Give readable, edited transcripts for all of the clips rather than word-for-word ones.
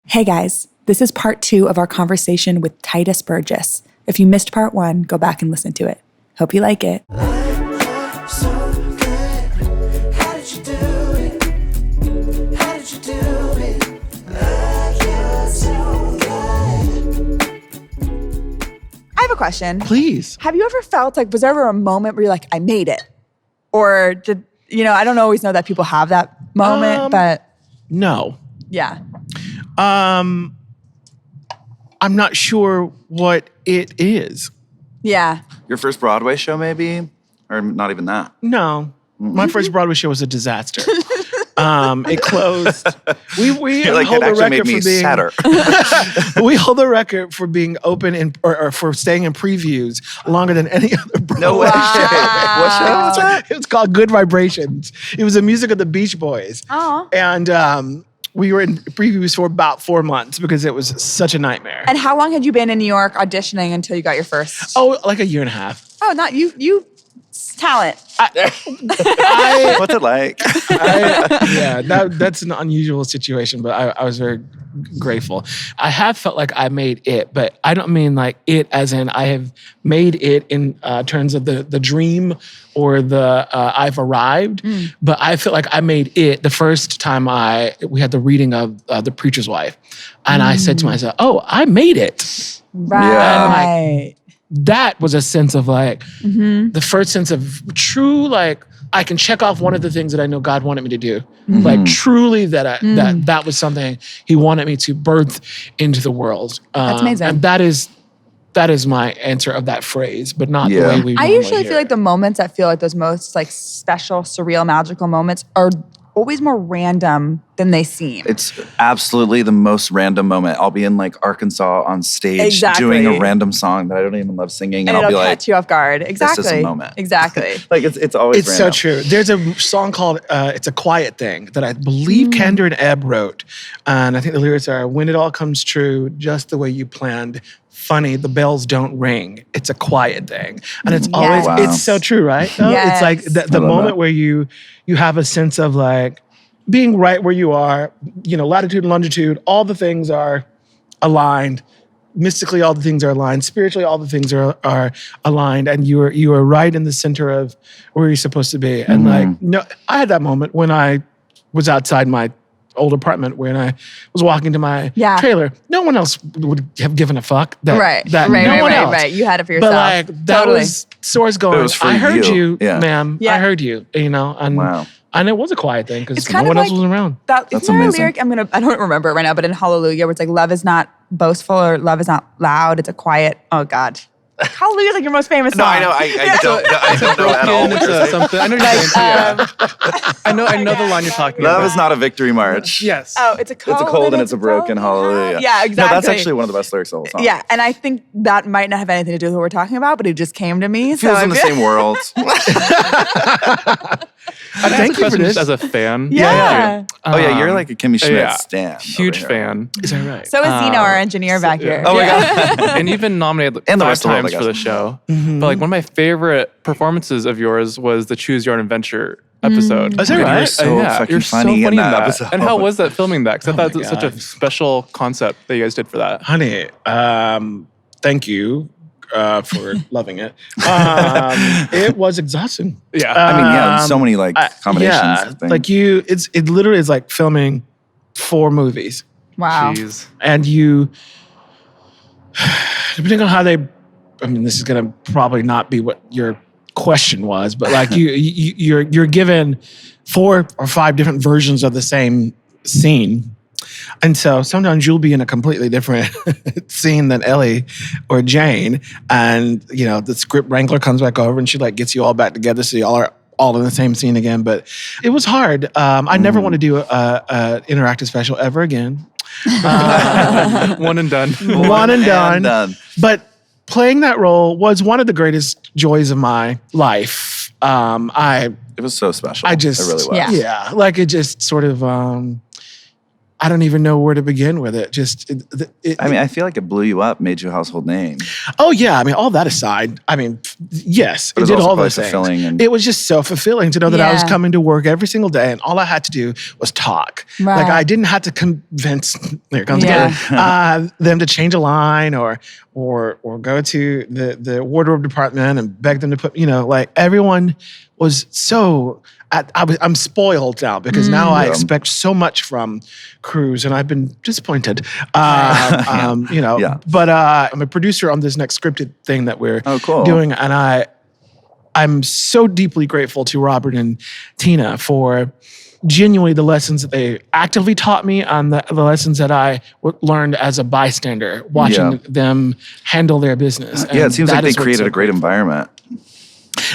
Hey guys, this is part 2 of our conversation with Tituss Burgess. If you missed part 1, go back and listen to it. Hope you like it. I have a question. Please. Have you ever felt like, was there ever a moment where you're like, I made it? Or did, I don't always know that people have that moment, but. No. Yeah. I'm not sure what it is. Yeah. Your first Broadway show, maybe? Or not even that? No. My first Broadway show was a disaster. It closed. We hold the record for being sadder. We hold the record for being open or for staying in previews longer than any other Broadway No way. show. What show was that? It was called Good Vibrations. It was the music of the Beach Boys. Oh. And we were in previews for about 4 months because it was such a nightmare. And how long had you been in New York auditioning until you got your first? Oh, like a year and a half. Oh, not you talent. What's it like? That's an unusual situation, but I was very grateful. I have felt like I made it, but I don't mean like it as in I have made it in terms of the dream or the I've arrived, but I feel like I made it the first time we had the reading of The Preacher's Wife, and I said to myself, "Oh, I made it." Right. Yeah. That was a sense of like, the first sense of true, like, I can check off one of the things that I know God wanted me to do. Like, truly that was something He wanted me to birth into the world. That's amazing. And that is my answer of that phrase, but not the way we I usually feel like the moments that feel like those most like special, surreal, magical moments are always more random than they seem. It's absolutely the most random moment. I'll be in like Arkansas on stage doing a random song that I don't even love singing, and I'll be like, catch you off guard. Exactly. This is a moment. Exactly. Like it's always It's random. so true. There's a song called It's a Quiet Thing that I believe Kender and Ebb wrote. And I think the lyrics are, when it all comes true, just the way you planned. Funny, the bells don't ring. It's a quiet thing. And it's always, it's so true, right? No? Yes. It's like the moment where you have a sense of like being right where you are, latitude and longitude, all the things are aligned. Mystically, all the things are aligned. Spiritually, all the things are aligned. And you are right in the center of where you're supposed to be. And I had that moment when I was outside my old apartment when I was walking to my trailer. No one else would have given a fuck. Right. You had it for yourself. But like that was source going. I heard you, ma'am. I heard you. And it was a quiet thing because no one else was around. That's isn't there a lyric? I don't remember it right now, but in Hallelujah, where it's like, love is not boastful or love is not loud. It's a quiet. Oh God. Hallelujah is like your most famous song. No, I know. I don't know at all. It's something. I know you're saying. I know the line you're talking about. Love is not a victory march. Yes. Oh, it's a cold and it's a broken hallelujah. Yeah, exactly. No, that's actually one of the best lyrics of the song. Yeah, and I think that might not have anything to do with what we're talking about, but it just came to me. Feels in the same world. Thank you for this. As a fan. Yeah. You're like a Kimmy Schmidt stan. Huge fan. Is that right? So is Zeno, our engineer back here. Oh my God. And you've been nominated And the 5 rest of the world, times for the show. But like one of my favorite performances of yours was the Choose Your Own Adventure episode. Is that right? You're so fucking funny in that episode. And how was that filming that? Because I thought it was such a special concept that you guys did for that. Honey, thank you for loving it. It was exhausting. Yeah. I mean, so many like combinations. Yeah, Things. like it literally is like filming 4 movies. Wow. Jeez. And you, depending on how this is going to probably not be what your question was, but like you're given 4 or 5 different versions of the same scene. And so sometimes you'll be in a completely different scene than Ellie or Jane. And, the script wrangler comes back over and she like gets you all back together so y'all are all in the same scene again. But it was hard. I never want to do a interactive special ever again. One and done. One and done. But playing that role was one of the greatest joys of my life. It was so special. It really was. Yeah. Like it just sort of... I don't even know where to begin with it. Just, I feel like it blew you up, made you a household name. Oh yeah, I mean, all that aside, I mean, yes, But it it was did also all probably those things. fulfilling and- It was just so fulfilling to know that I was Yeah. coming to work every single day, and all I had to do was talk. Right. Like I didn't have to convince there it comes Yeah. again, them to change a line or go to the wardrobe department and beg them to put. Like everyone was so. I'm spoiled now because now I expect so much from crews, and I've been disappointed. Yeah. But I'm a producer on this next scripted thing that we're doing, and I'm so deeply grateful to Robert and Tina for genuinely the lessons that they actively taught me and the lessons that I learned as a bystander watching them handle their business. Yeah, it seems like that they is what's created so a great environment.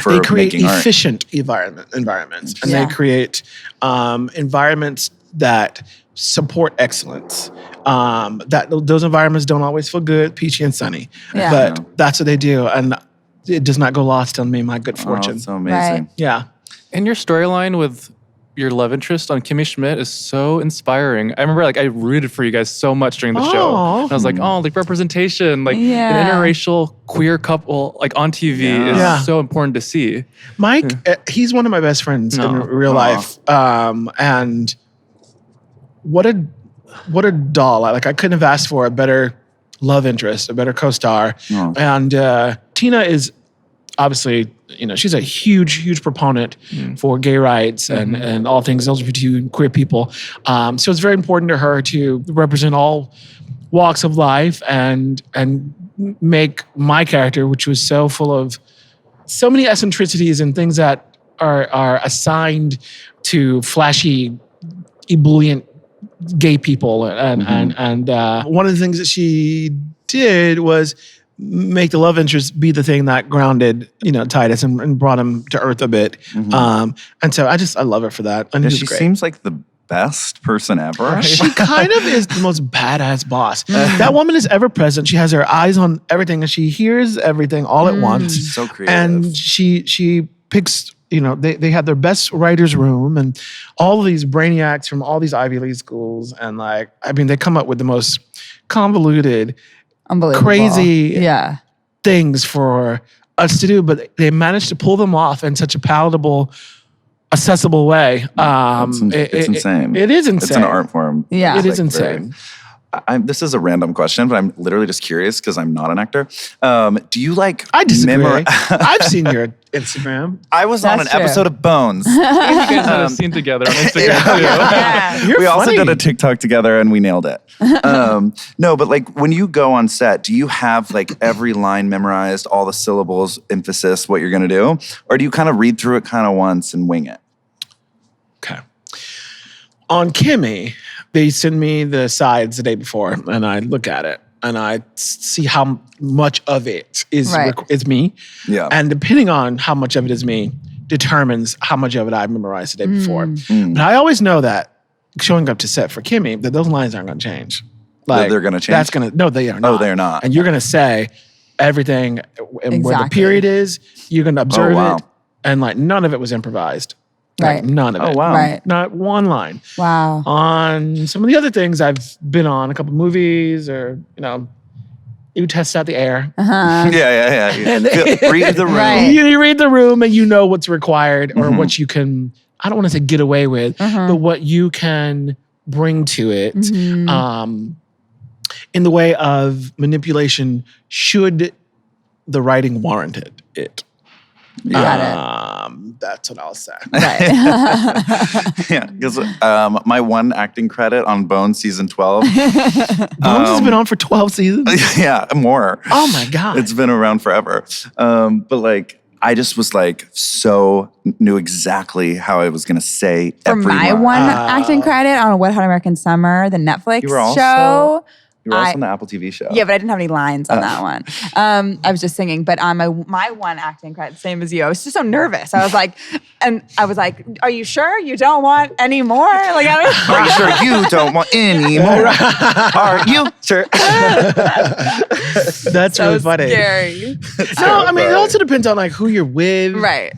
For they create making art. efficient environments, and Yeah. they create environments that support excellence. Those environments don't always feel good, peachy and sunny, Yeah. but that's what they do, and it does not go lost on me. My good fortune. Oh, so amazing. Right. Yeah. And your storyline with your love interest on Kimmy Schmidt is so inspiring. I remember I rooted for you guys so much during the show. Aw. And I was like, representation, Yeah. an interracial queer couple on TV is Yeah. so important to see. Mike, he's one of my best friends in real life. And what a doll. I couldn't have asked for a better love interest, a better co-star. Oh. And Tina is obviously, she's a huge proponent for gay rights and all things LGBT and queer people. So it's very important to her to represent all walks of life and make my character, which was so full of so many eccentricities and things that are assigned to flashy, ebullient gay people. And one of the things that she did was make the love interest be the thing that grounded, Titus and brought him to earth a bit. And so I love her for that. And She seems like the best person ever. she kind of is the most badass boss. That woman is ever present. She has her eyes on everything and she hears everything all at once. So creative. And she picks, they have their best writer's room and all of these brainiacs from all these Ivy League schools. And they come up with the most convoluted, Unbelievable. crazy Yeah. things for us to do, but they managed to pull them off in such a palatable, accessible way. It's insane. It is insane. It's an art form. Yeah. It is Very- insane. this is a random question, but I'm literally just curious because I'm not an actor. Do you I disagree. memorize? I've seen your Instagram. I was on an That's true. episode of Bones. You guys had a scene together on Instagram too. Yeah. You're we also funny. did a TikTok together and we nailed it. No, but when you go on set, do you have every line memorized, all the syllables, emphasis, what you're gonna do? Or do you kind of read through it kind of once and wing it? Okay. On Kimmy, they send me the sides the day before, and I look at it, and I see how much of it is Right. is me. Yeah. And depending on how much of it is me, determines how much of it I memorized the day before. But I always know that showing up to set for Kimmy, that those lines aren't going to change. They're gonna change? No, they are not. Oh, they're not. And you're going to say everything and where the Exactly. period is. You're going to observe wow. it, and none of it was improvised. Right. None of it. Oh, wow. Right. Not one line. Wow. On some of the other things I've been on, a couple movies or, you test out the air. Yeah. Read the room. Right. You read the room and you know what's required or what you can, I don't want to say get away with, but what you can bring to it in the way of manipulation should the writing warrant it. Got That's what I'll say. Right. Yeah, because my one acting credit on Bones season 12. Bones has been on for 12 seasons. Yeah, more. Oh my God. It's been around forever. But I just was knew exactly how I was gonna say For every my line. one acting credit on Wet Hot American Summer, the Netflix You were also- show. You were also on the Apple TV show. Yeah, but I didn't have any lines on that one. I was just singing. But on my one acting credit, same as you, I was just so nervous. I was like, "Are you sure you don't want any more?" Are you sure you don't want any more? Are you sure? That's so really funny. scary. No, I mean, it also depends on who you're with. Right.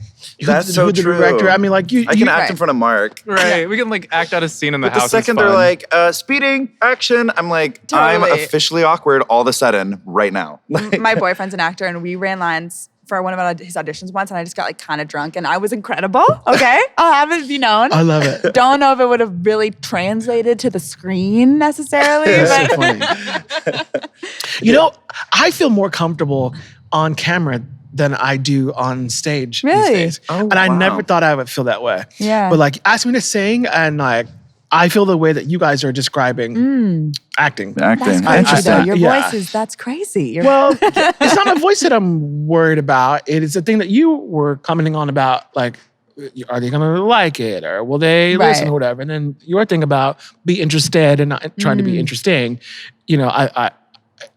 That's so who the true. director. I mean, like I can act in front of Mark. Right. We can like act out a scene in the But the house. second it's they're fun. like, speeding, action, I'm like, I'm Totally. officially awkward all of a sudden right now. My boyfriend's an actor, and we ran lines for one of his auditions once, and I just got like kind of drunk, and I was incredible. Okay, I'll have it be known. I love it. Don't know if it would have really translated to the screen necessarily, It's but so funny. You know, I feel more comfortable on camera than I do on stage Really? these days. Oh, and I wow. never thought I would feel that way. Yeah. But like, ask me to sing, and like, I feel the way that you guys are describing acting. that's Acting. crazy Interesting. though. Your Yeah. voice is that's crazy. You're, Well, it's not my voice that I'm worried about. It is the thing that you were commenting on about, like, are they going to like it, or will they listen, Right. or whatever. And then your thing about be interested and not trying to be interesting. You know, I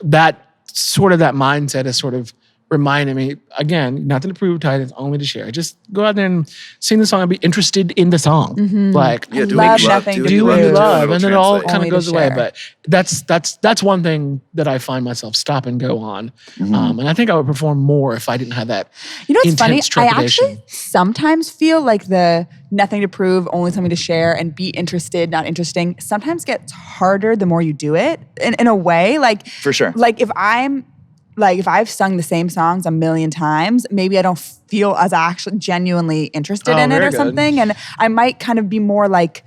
that sort of that mindset is sort of reminding me, again, nothing to prove, Titus, only to share. Just go out there and sing the song and be interested in the song. Like, Yeah, do Love what you love. nothing Do to what do you what love you to do, love, it'll and then it all translate. kind Only of to goes away. share. But that's one thing that I find myself stop and go on, and I think I would perform more if I didn't have that. you know what's funny? intense I trepidation. actually sometimes feel like the nothing to prove, only something to share, and be interested, not interesting, sometimes gets harder the more you do it. In a way, like For sure. Like if I've sung the same songs a million times, maybe I don't feel as actually genuinely interested Oh, in it very or good. something. And I might kind of be more like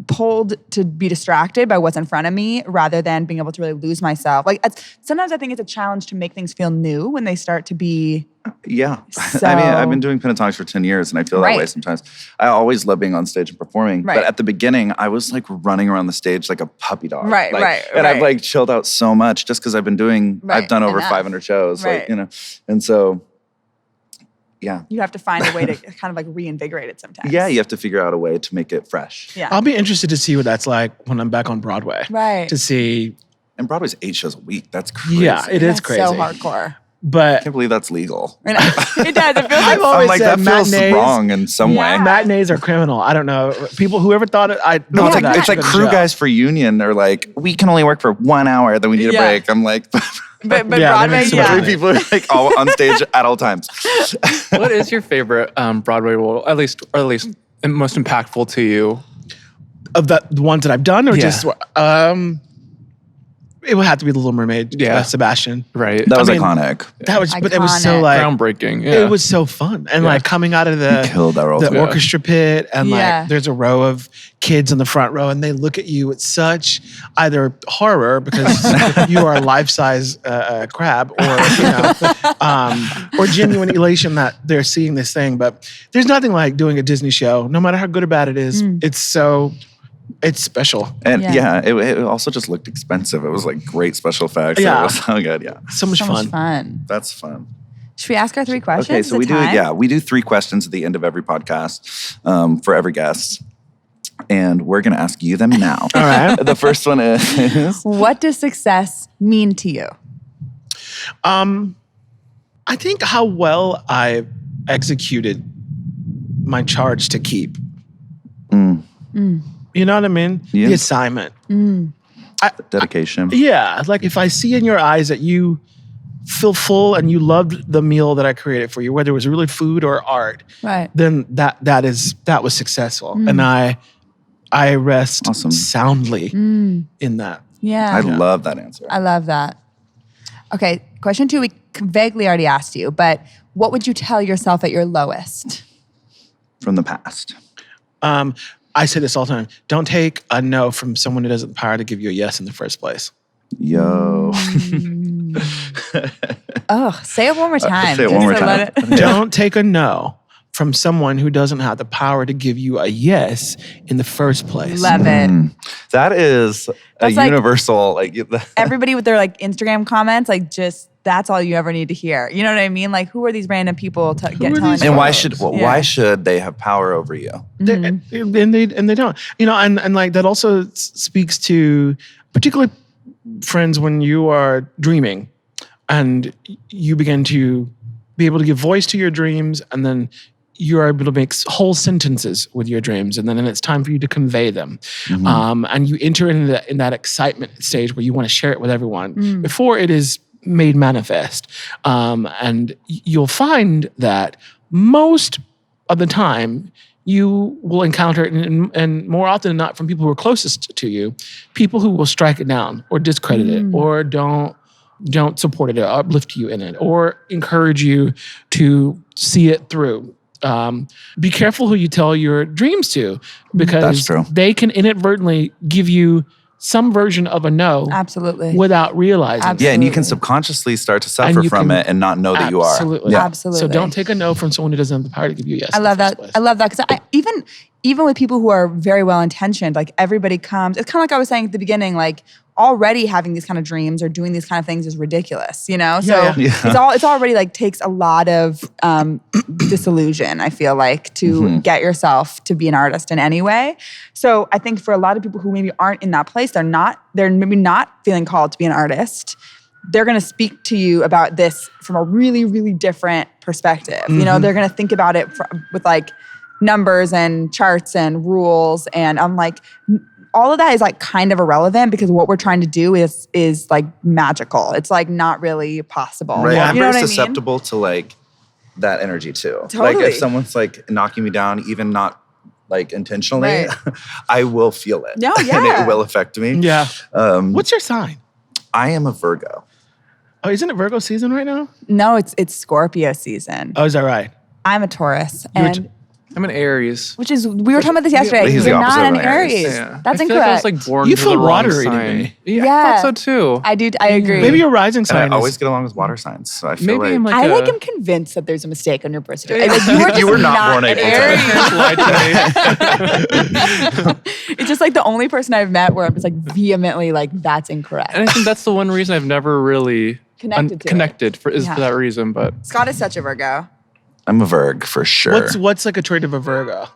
pulled to be distracted by what's in front of me rather than being able to really lose myself. Like sometimes I think it's a challenge to make things feel new when they start to be Yeah. So- I mean, I've been doing pentatonics for 10 years and I feel that Right. way sometimes. I always love being on stage and performing. Right. But at the beginning, I was like running around the stage like a puppy dog. Right, Like, right, And I've right. like chilled out so much just because I've been doing, Right, I've done over enough. 500 shows. Right. Like, you know, and so, yeah. you have to find a way to kind of like reinvigorate it sometimes. Yeah, you have to figure out a way to make it fresh. Yeah. I'll be interested to see what that's like when I'm back on Broadway. Right. To see, And Broadway's 8 shows a week. That's crazy. yeah, it is That's crazy. so hardcore. I But can't believe that's legal. It does. It feels like I've always I'm like, said that feels matinees- wrong in some Yeah. way. matinees are criminal. I don't know. People, whoever thought it, I No, thought it's like that it's like should go to crew jail. guys for union are like, we can only work for 1 hour, then we need a Yeah. break. I'm like, but Yeah, that Broadway, makes so yeah. much three people are like all on stage at all times. What is your favorite Broadway role? At least most impactful to you? Of the ones that I've done, or Yeah. just it would have to be The Little Mermaid. Yeah. Sebastian. Right. That was I mean, iconic. That was, but it was so Iconic. like groundbreaking. Yeah. it was so fun, and like coming out of the killed that role the too. orchestra pit, and Yeah. like there's a row of kids in the front row, and they look at you with such either horror because you are a life-size crab, or or genuine elation that they're seeing this thing. But there's nothing like doing a Disney show, no matter how good or bad it is. It's special. And Yeah. it also just looked expensive. It was like great special effects. Yeah. It was so good. Yeah. So much So fun. much fun. That's fun. Should we ask our 3 questions? Okay, so Is it time? we do 3 questions at the end of every podcast for every guest. And we're gonna ask you them now. All right. The first one is What does success mean to you? I think how well I executed my charge to keep. You know what I mean? Yeah. The assignment. dedication. Yeah, like if I see in your eyes that you feel full and you loved the meal that I created for you, whether it was really food or art, Right. then that was successful, and I rest Awesome. soundly in that. Yeah. I love that answer. I love that. Okay, question 2, we vaguely already asked you, but what would you tell yourself at your lowest? From the past. I say this all the time. Don't take a no from someone who doesn't have the power to give you a yes in the first place. Yo. Oh, say it one more time. say it just one more to time. let it- Don't take a no from someone who doesn't have the power to give you a yes in the first place. Love it. That is That's a like- universal, Everybody with their like Instagram comments, like just that's all you ever need to hear. You know what I mean? Like, who are these random people are telling these you? and why Yeah. should they have power over you? And they don't. You know, and like that also speaks to particularly friends when you are dreaming and you begin to be able to give voice to your dreams, and then you're able to make whole sentences with your dreams, and then it's time for you to convey them. And you enter in that excitement stage where you want to share it with everyone before it is made manifest. And you'll find that most of the time, you will encounter, and more often than not from people who are closest to you, people who will strike it down or discredit it or don't support it or uplift you in it or encourage you to see it through. Be careful who you tell your dreams to, because they can inadvertently give you some version of a no. Absolutely. Without realizing. Absolutely. Yeah, and you can subconsciously start to suffer from it and not know that you are. Absolutely. Yeah. Absolutely. So don't take a no from someone who doesn't have the power to give you a yes. I love that. I love that because even with people who are very well intentioned, like everybody comes. It's kind of like I was saying at the beginning, like already having these kind of dreams or doing these kind of things is ridiculous, you know? So it's already like takes a lot of disillusion, I feel like, to get yourself to be an artist in any way. So I think for a lot of people who maybe aren't in that place, they're maybe not feeling called to be an artist. They're going to speak to you about this from a really, really different perspective. You know, they're going to think about it with like numbers and charts and rules. And I'm like, all of that is like kind of irrelevant because what we're trying to do is like magical. It's like not really possible. Right. You I'm know very what susceptible to like that energy too. Totally. Like if someone's like knocking me down, even not like intentionally, I will feel it. No, yeah. And it will affect me. Yeah. What's your sign? I am a Virgo. Oh, isn't it Virgo season right now? No, it's Scorpio season. Oh, is that right? I'm a Taurus. And I'm an Aries. which is, we were talking about this yesterday. He's the You're opposite not of an an Aries. Aries. Yeah. That's I feel incorrect. like I was like born You to feel the wrong watery to sign. me. Yeah, Yeah. I thought so too. I agree. Maybe your rising sign I is... always get along with water signs. So I feel Maybe I'm like like I'm convinced that there's a mistake on your birth certificate. Yeah. Like, you were not not born an April Aries. 10th. Lied to me. It's just like the only person I've met where I'm just like vehemently like, that's incorrect. And I think that's the one reason I've never really Connected to for that reason. But Scott is such a Virgo. I'm a Virg for sure. What's like a trait of a Virgo?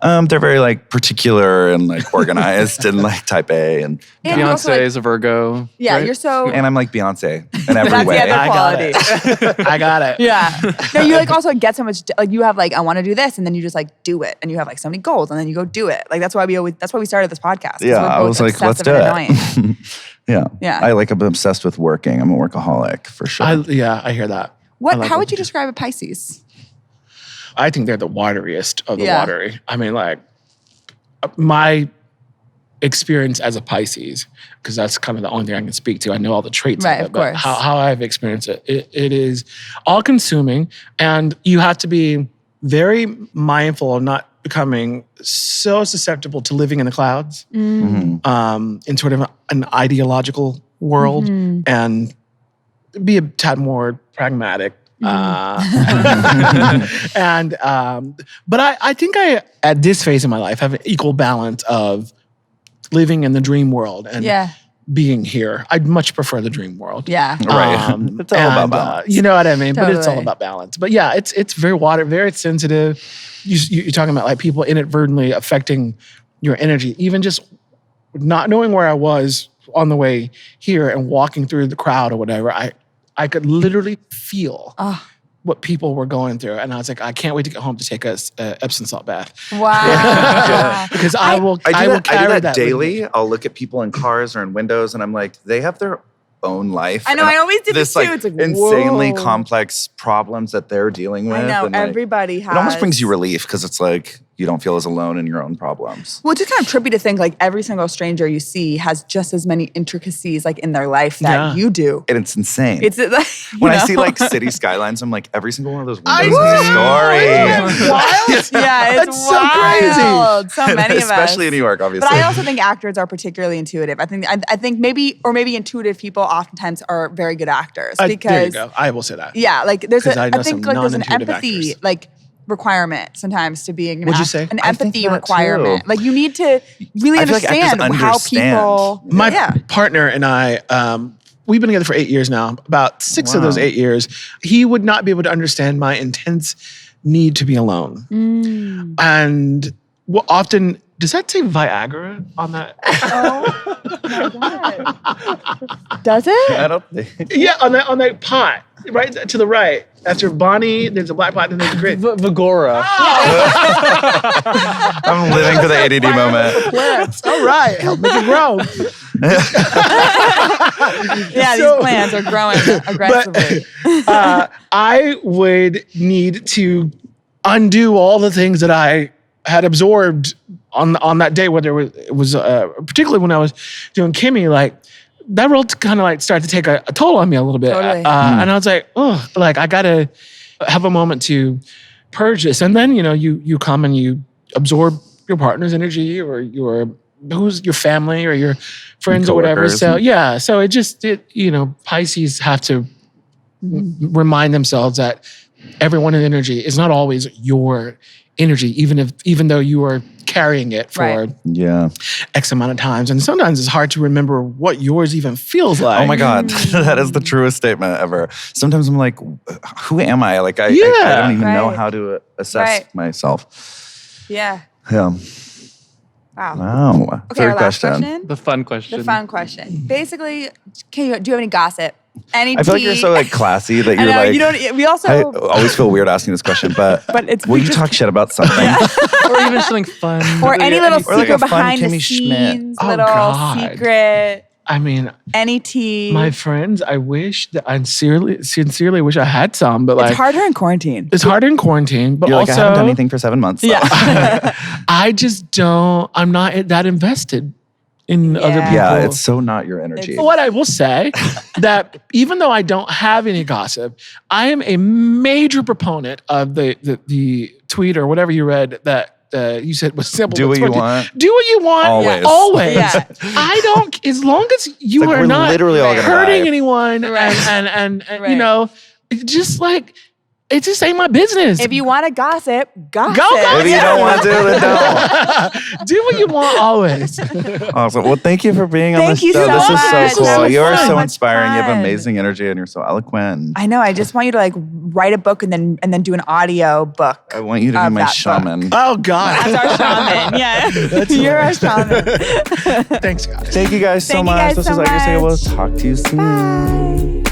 They're very like particular and like organized and like type A and And you're also, Beyonce like- is a Virgo. Yeah, right? you're so... I'm like Beyonce in every That's way. the other I quality. got it. I got it. Yeah. No, you like also get so much, like you have like, I want to do this. And then you just like do it. And you have like so many goals and then you go do it. Like that's why we started this podcast. 'Cause Yeah, we're I both was like, let's obsessive do and annoying. it. Yeah. I'm obsessed with working. I'm a workaholic for sure. I hear that. How would you describe a Pisces? I think they're the wateriest of the Yeah. watery. I mean, like, my experience as a Pisces, because that's kind of the only thing I can speak to. I know all the traits Right, of it, of but course. how I've experienced it, it is all-consuming, and you have to be very mindful of not becoming so susceptible to living in the clouds, in sort of an ideological world, and be a tad more pragmatic. But I think I, at this phase in my life, have an equal balance of living in the dream world and being here. I'd much prefer the dream world. Yeah. Right. It's all about balance. You know what I mean? But it's all Totally. about balance. But yeah, it's very very sensitive. You're talking about like people inadvertently affecting your energy. Even just not knowing where I was on the way here and walking through the crowd or whatever, I could literally feel what people were going through. And I was like, I can't wait to get home to take a Epsom salt bath. Wow. Because I will I do carry that with me. daily. I'll look at people in cars or in windows and I'm like, they have their own life. I know, and I always do this too. like It's like, insanely whoa. complex problems that they're dealing with. I know, and, like, everybody has. it almost brings you relief because it's like you don't feel as alone in your own problems. Well, it's just kind of trippy to think like every single stranger you see has just as many intricacies like in their life that you do. And it's insane. It's like, when I see like city skylines, I'm like, every single one of those windows is know. a story. Wild. yeah, it's That's so crazy. wild. So many of us. Especially in New York, obviously. But I also think actors are particularly intuitive. I think maybe intuitive people oftentimes are very good actors because there you go. I will say that. yeah, like there's 'Cause I know I think some like there's an non-intuitive empathy actors. like requirement sometimes to being an What'd you actor. say? An I think empathy that requirement. too. Like you need to really I feel like actors understand how understand. people My partner and I, we've been together for 8 years now. About 6 of those 8 years, he would not be able to understand my intense need to be alone. And often, does that say Viagra on that? Oh my God. Does it? I don't think. Yeah, on that pot, right to the right. After Bonnie, there's a black pot, then there's a grid. Vigora. I'm living for the ADD moment. Plants. All right, help make it grow. Yeah, So- these plants are growing aggressively. I would need to undo all the things that I had absorbed on that day, whether it was particularly when I was doing Kimmy, like that role kind of like started to take a toll on me a little bit. Totally. And I was like, oh, like I gotta have a moment to purge this. And then, you come and you absorb your partner's energy or who's your family or your friends or whatever. So yeah, so Pisces have to remind themselves that everyone in energy is not always your energy, even though you are carrying it for X amount of times. And sometimes it's hard to remember what yours even feels like. Oh my God, that is the truest statement ever. Sometimes I'm like, who am I? Like I don't even know how to assess myself. Yeah. Yeah. Wow. Okay, Third question. The fun question. Basically, do you have any gossip? Any I feel like you're so like classy that you're like. You don't. We also I always feel weird asking this question, but will you talk shit about something? Or even something fun. Or any little Or like secret a fun behind the Kimmy scenes, Schmidt. little secret. I mean, any tea. My friends, I sincerely wish I had some, but like it's harder in quarantine. It's harder in quarantine, but you're also like, I haven't done anything for 7 months. Yeah. I just don't. I'm not that invested in other people. Yeah, it's so not your energy. What I will say that even though I don't have any gossip, I am a major proponent of the tweet or whatever you read that you said was simple. Do what you want. Do what you want. Always. Always. Yeah. I don't. As long as you like are we're not literally all gonna hurting die. anyone, and just like. It just ain't my business. If you want to gossip, gossip. Go gossip. If you don't want to, then don't. Do what you want always. Awesome. Well, thank you for being on the Thank you show. so This much. is so That cool. was You are so so much inspiring. You have fun. amazing energy and you're so eloquent. I know. I just want you to like write a book and then do an audio book. I want you to be of my that shaman. Oh God. That's our shaman. Yeah. You're our shaman. Thanks, guys. Thank you guys so Thank you much. guys This so is UghYoureSoGood. We'll much. talk to you soon. Bye.